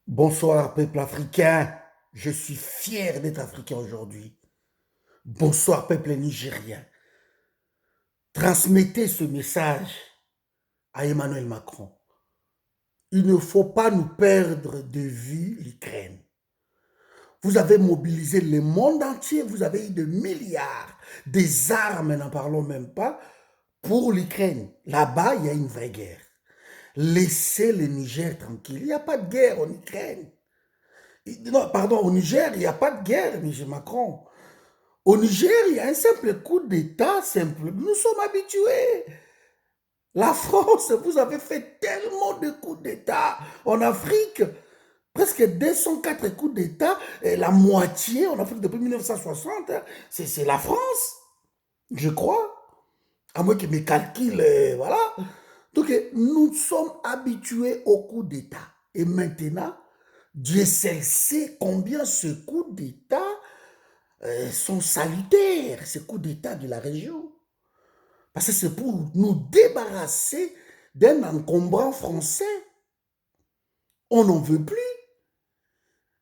Bonsoir, peuple africain. Je suis fier d'être africain aujourd'hui. Bonsoir, peuple nigérien. Transmettez ce message à Emmanuel Macron. Il ne faut pas nous perdre de vue l'Ukraine. Vous avez mobilisé le monde entier, vous avez eu des milliards, des armes, n'en parlons même pas, pour l'Ukraine. Là-bas, il y a une vraie guerre. Laissez le Niger tranquille. Il n'y a pas de guerre en Ukraine. Non, pardon, au Niger, il n'y a pas de guerre, M. Macron. Au Niger, il y a un simple coup d'État, simple. Nous sommes habitués. La France, vous avez fait tellement de coups d'État en Afrique, presque 204 coups d'État, et la moitié en Afrique depuis 1960, c'est la France, je crois. À moins que mes calculs, voilà. Donc, nous sommes habitués aux coups d'État. Et maintenant, Dieu seul sait combien ce coup d'État sont salutaires, ces coups d'État de la région. Parce que c'est pour nous débarrasser d'un encombrant français. On n'en veut plus.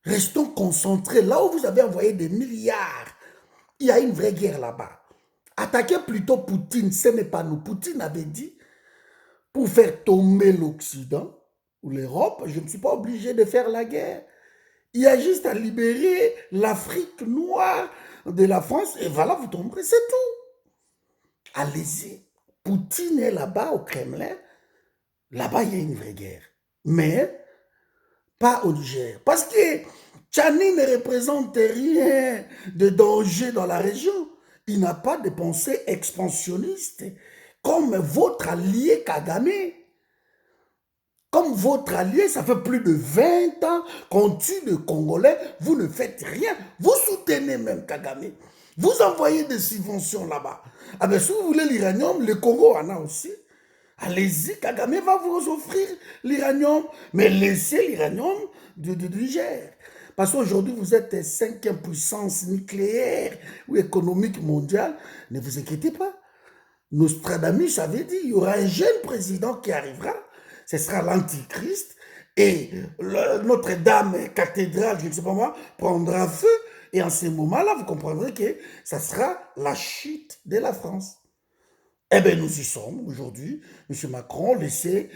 Restons concentrés. Là où vous avez envoyé des milliards, il y a une vraie guerre là-bas. Attaquez plutôt Poutine, ce n'est pas nous. Poutine avait dit, pour faire tomber l'Occident ou l'Europe, je ne suis pas obligé de faire la guerre. Il y a juste à libérer l'Afrique noire de la France et voilà, vous tomberez, c'est tout. Allez-y. Poutine est là-bas au Kremlin. Là-bas, il y a une vraie guerre. Mais pas au Niger. Parce que Tchani ne représente rien de danger dans la région. Il n'a pas de pensée expansionniste comme votre allié Kagame. Comme votre allié, ça fait plus de 20 ans qu'on tue des Congolais, vous ne faites rien. Vous soutenez même Kagame. Vous envoyez des subventions là-bas. Ah ben si vous voulez l'uranium, le Congo en a aussi. Allez-y, Kagame va vous offrir l'uranium, mais laissez l'uranium du Niger. Parce qu'aujourd'hui, vous êtes cinquième puissance nucléaire ou économique mondiale. Ne vous inquiétez pas. Nostradamus avait dit, il y aura un jeune président qui arrivera, ce sera l'Antichrist, et Notre-Dame cathédrale, je ne sais pas moi, prendra feu, et en ce moment-là, vous comprendrez que ça sera la chute de la France. Eh bien, nous y sommes aujourd'hui. M. Macron, laissez,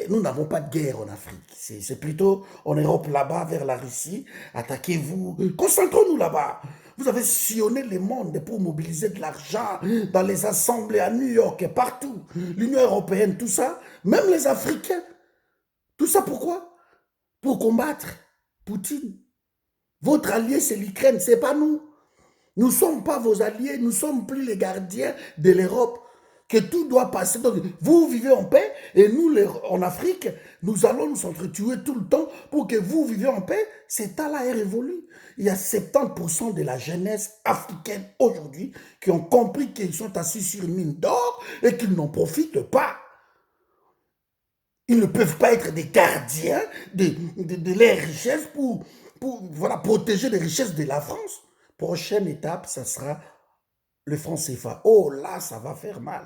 nous n'avons pas de guerre en Afrique. C'est plutôt en Europe, là-bas, vers la Russie. Attaquez-vous. Concentrons-nous là-bas. Vous avez sillonné le monde pour mobiliser de l'argent dans les assemblées à New York et partout. L'Union européenne, tout ça. Même les Africains. Tout ça pourquoi? Pour combattre Poutine. Votre allié, c'est l'Ukraine, c'est pas nous. Nous ne sommes pas vos alliés, nous ne sommes plus les gardiens de l'Europe. Que tout doit passer. Donc, vous vivez en paix et nous, en Afrique, nous allons nous entretuer tout le temps pour que vous viviez en paix. Cet temps-là est révolu. Il y a 70% de la jeunesse africaine aujourd'hui qui ont compris qu'ils sont assis sur une mine d'or et qu'ils n'en profitent pas. Ils ne peuvent pas être des gardiens de leurs richesses pour voilà, protéger les richesses de la France. Prochaine étape, ça sera le franc CFA. Oh là, ça va faire mal.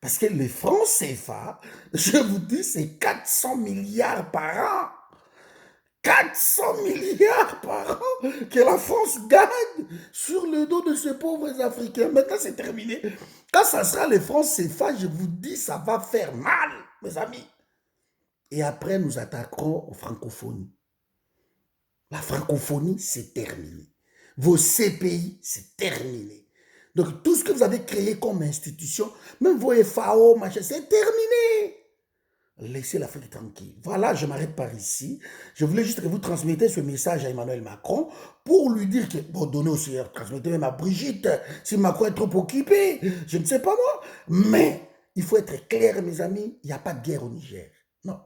Parce que le franc CFA, je vous dis, c'est 400 milliards par an. 400 milliards par an que la France gagne sur le dos de ces pauvres Africains. Maintenant, c'est terminé. Quand ça sera le franc CFA, je vous dis, ça va faire mal, mes amis. Et après, nous attaquerons aux francophonies. La francophonie, c'est terminé. Vos CPI, c'est terminé. Donc, tout ce que vous avez créé comme institution, même vos FAO, machin, c'est terminé. Laissez l'Afrique tranquille. Voilà, je m'arrête par ici. Je voulais juste que vous transmettez ce message à Emmanuel Macron pour lui dire que, bon, donnez aussi, transmettez même à Brigitte, si Macron est trop occupé, je ne sais pas moi. Mais il faut être clair, mes amis, il n'y a pas de guerre au Niger. Non.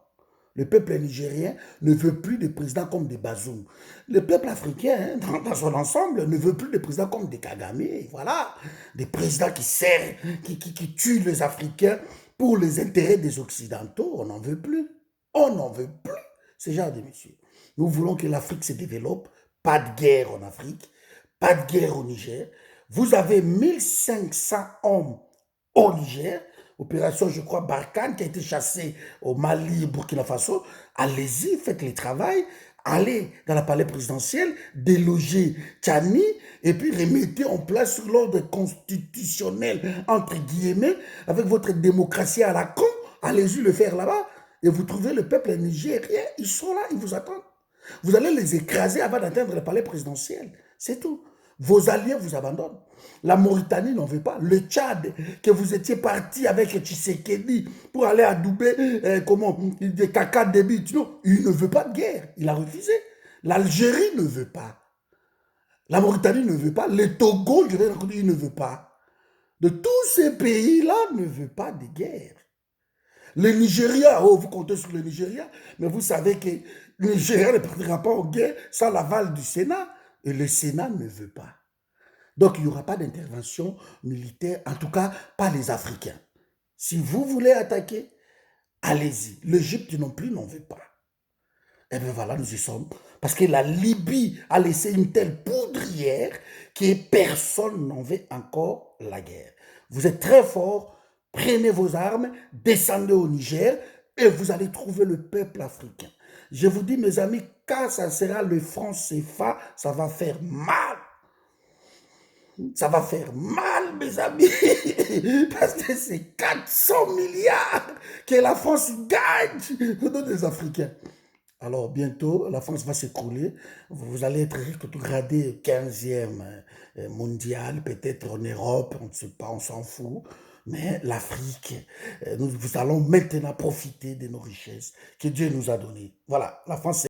Le peuple nigérien ne veut plus de présidents comme des Bazoum. Le peuple africain, dans son ensemble, ne veut plus de présidents comme des Kagame. Voilà, des présidents qui servent, qui tuent les Africains pour les intérêts des Occidentaux. On n'en veut plus. On n'en veut plus. Ce genre de messieurs. Nous voulons que l'Afrique se développe. Pas de guerre en Afrique. Pas de guerre au Niger. Vous avez 1500 hommes au Niger. opération, je crois, Barkhane, qui a été chassé au Mali, Burkina Faso. Allez-y, faites le travail, allez dans le palais présidentiel, délogez Tchani, et puis remettez en place l'ordre constitutionnel, entre guillemets, avec votre démocratie à la con. Allez-y le faire là-bas, et vous trouvez le peuple nigérien, ils sont là, ils vous attendent. Vous allez les écraser avant d'atteindre le palais présidentiel. C'est tout. Vos alliés vous abandonnent. La Mauritanie n'en veut pas. Le Tchad, que vous étiez parti avec Tshisekedi pour aller adouber, des caca débit, non, il ne veut pas de guerre. Il a refusé. L'Algérie ne veut pas. La Mauritanie ne veut pas. Le Togo, je vais dire, il ne veut pas. De tous ces pays-là ne veut pas de guerre. Le Nigeria, oh, vous comptez sur le Nigeria, mais vous savez que le Nigeria ne partira pas en guerre sans l'aval du Sénat. Et le Sénat ne veut pas. Donc, il n'y aura pas d'intervention militaire, en tout cas, pas les Africains. Si vous voulez attaquer, allez-y. L'Égypte non plus n'en veut pas. Et bien voilà, nous y sommes. Parce que la Libye a laissé une telle poudrière que personne n'en veut encore la guerre. Vous êtes très forts, prenez vos armes, descendez au Niger et vous allez trouver le peuple africain. Je vous dis, mes amis, quand ça sera le franc CFA, ça va faire mal. Ça va faire mal, mes amis, parce que c'est 400 milliards que la France gagne au nom des Africains. Alors, bientôt, la France va s'écrouler. Vous allez être rétrogradé 15e mondial, peut-être en Europe, on ne sait pas, on s'en fout. Mais l'Afrique, nous allons maintenant profiter de nos richesses que Dieu nous a données. Voilà, la France